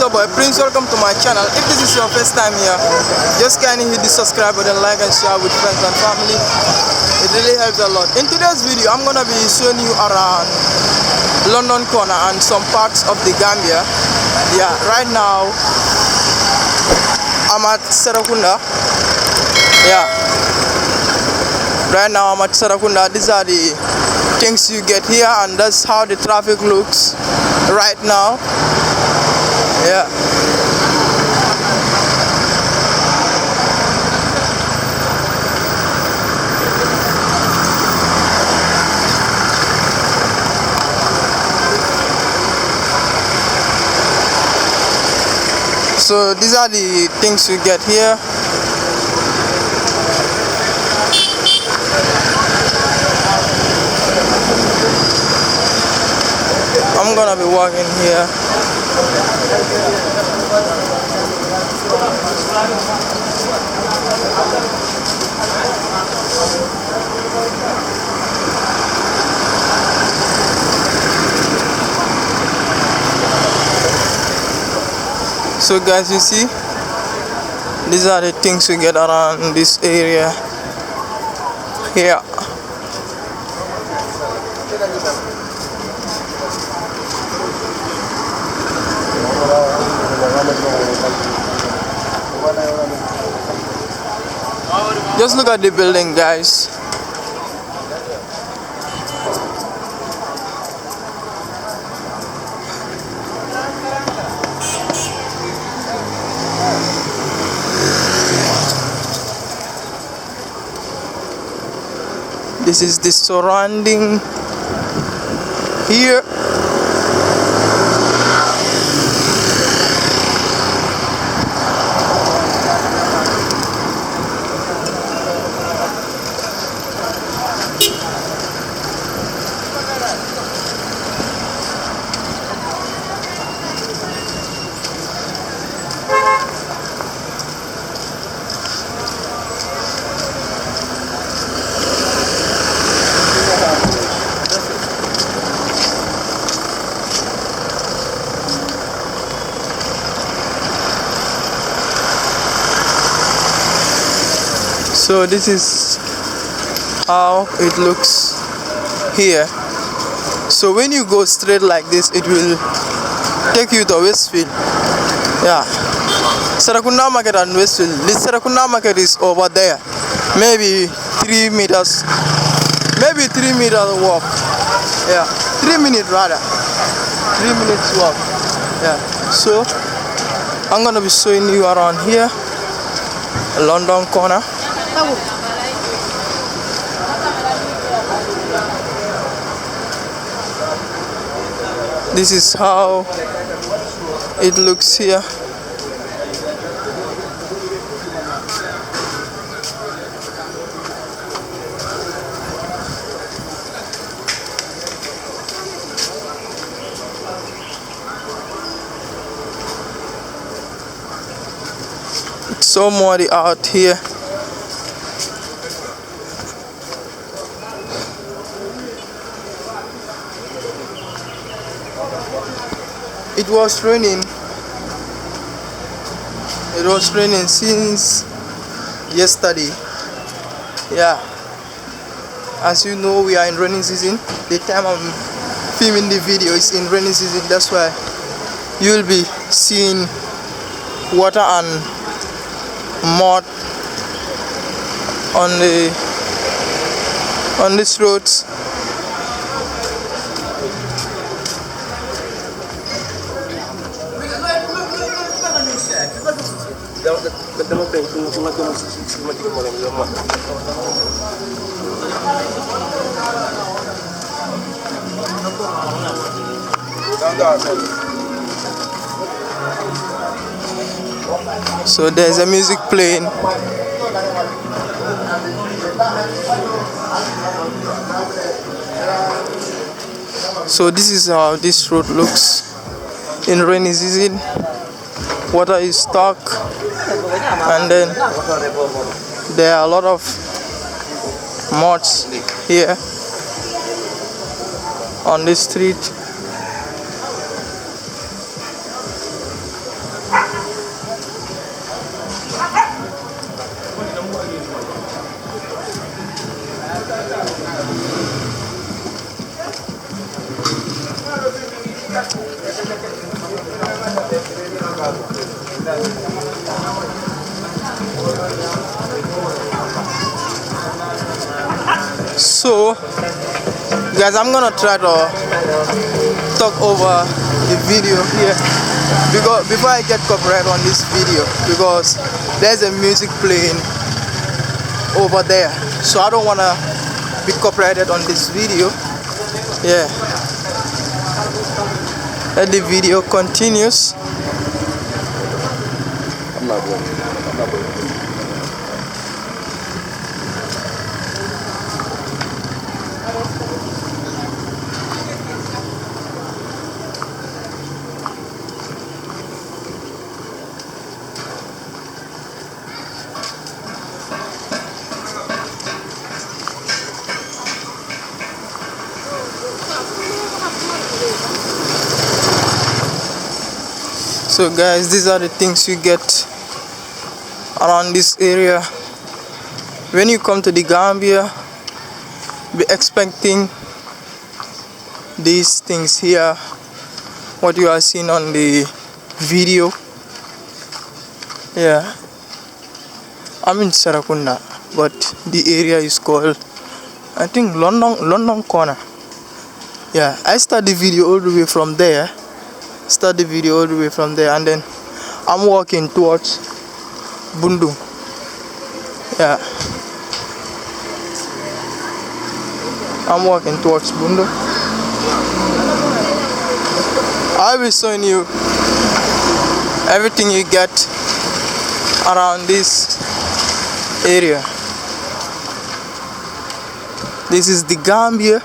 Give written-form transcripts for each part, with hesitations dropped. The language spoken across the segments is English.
your boy Prince. Welcome to my channel. If this is your first time here, just kindly hit the subscribe button, like and share with friends and family. It really helps a lot. In today's video, I'm gonna be showing you around London corner and some parts of the Gambia. Yeah, right now I'm at Serrekunda. Yeah, right now I'm at Serrekunda. These are the things you get here, and that's how the traffic looks right now. Yeah. So these are the things you get here. I'm gonna be walking here. So guys, you see, these are the things you get around this area here. Just look at the building, guys. This is the surrounding here. So this is how it looks here. So when you go straight like this, it will take you to Westfield. Yeah, Serrekunda Market and Westfield. This Serrekunda Market is over there, maybe 3 meters, maybe 3 meter walk. Yeah, 3 minutes rather, 3 minutes walk. Yeah, so I'm gonna be showing you around here, London corner. This is how it looks here. It's so muddy out here. It was raining. It was raining since yesterday. Yeah. As you know, we are in rainy season. The time I'm filming the video is in rainy season. That's why you'll be seeing water and mud on these roads. So there's a music playing. So this is how this road looks in rainy season. Water is stuck, and then there are a lot of mods here on this street. So guys, I'm gonna try to talk over the video here because before I get copyright on this video, because there's a music playing over there, so I don't wanna be copyrighted on this video. Yeah, let the video continues. I'm not going. So guys, these are the things you get around this area. When you come to the Gambia, be expecting these things here, what you are seeing on the video. Yeah, I'm in Serrekunda, but the area is called, I think, London Corner. Yeah, I start the video all the way from there. And then I'm walking towards Bundu. Yeah, I'm walking towards Bundu. I'll be showing you everything you get around this area. This is the Gambia.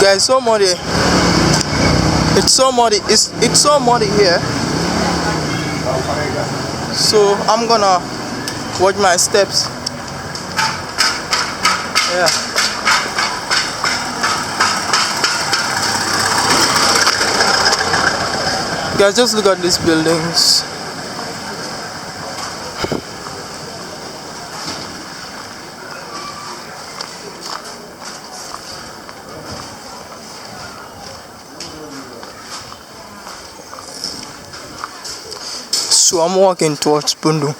Guys, it's so muddy here, so I'm gonna watch my steps. Yeah, guys, just look at these buildings. So I'm walking towards Bundu.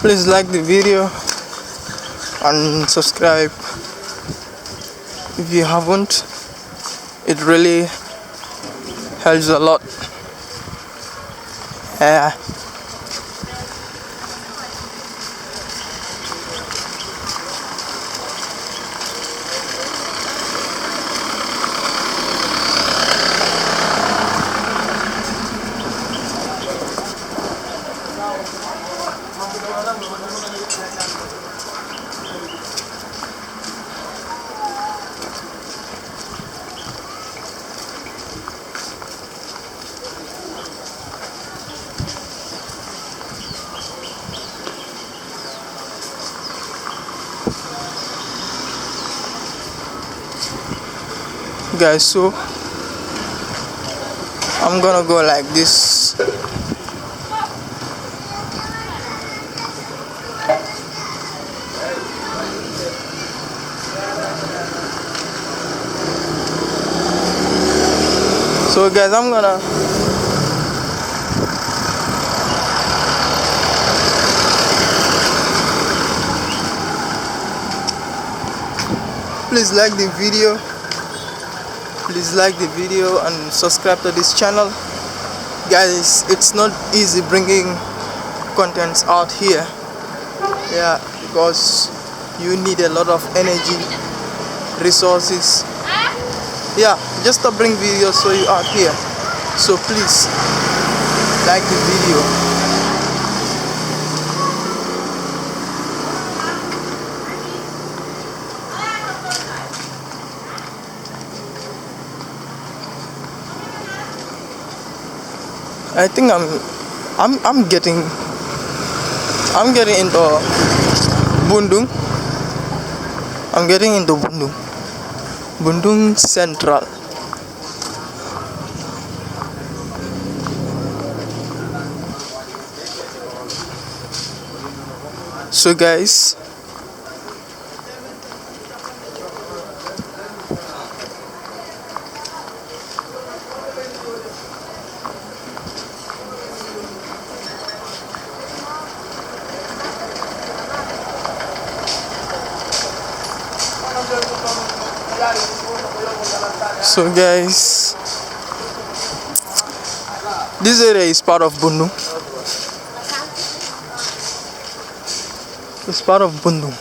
Please like the video and subscribe if you haven't. It really helps a lot. Yeah. Guys, so I'm gonna go like this. So guys, I'm gonna please like the video and subscribe to this channel. Guys, it's not easy bringing contents out here, yeah, because you need a lot of energy, resources, yeah, just to bring videos for you out here. So please like the video. I think I'm getting into Bundung. I'm getting into Bundung Central. So guys, this area is part of Bundung. It's part of Bundung.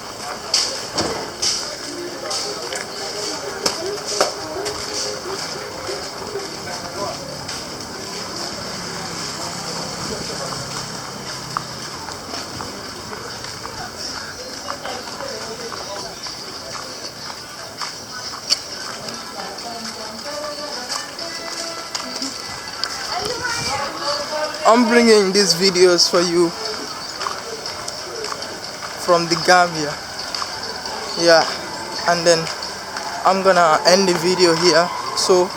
I'm bringing these videos for you from the Gambia, yeah, and then I'm gonna end the video here. So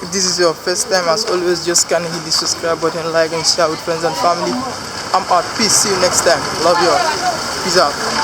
if this is your first time, as always, just hit the subscribe button, like and share with friends and family. I'm out. Peace. See you next time. Love you all. Peace out.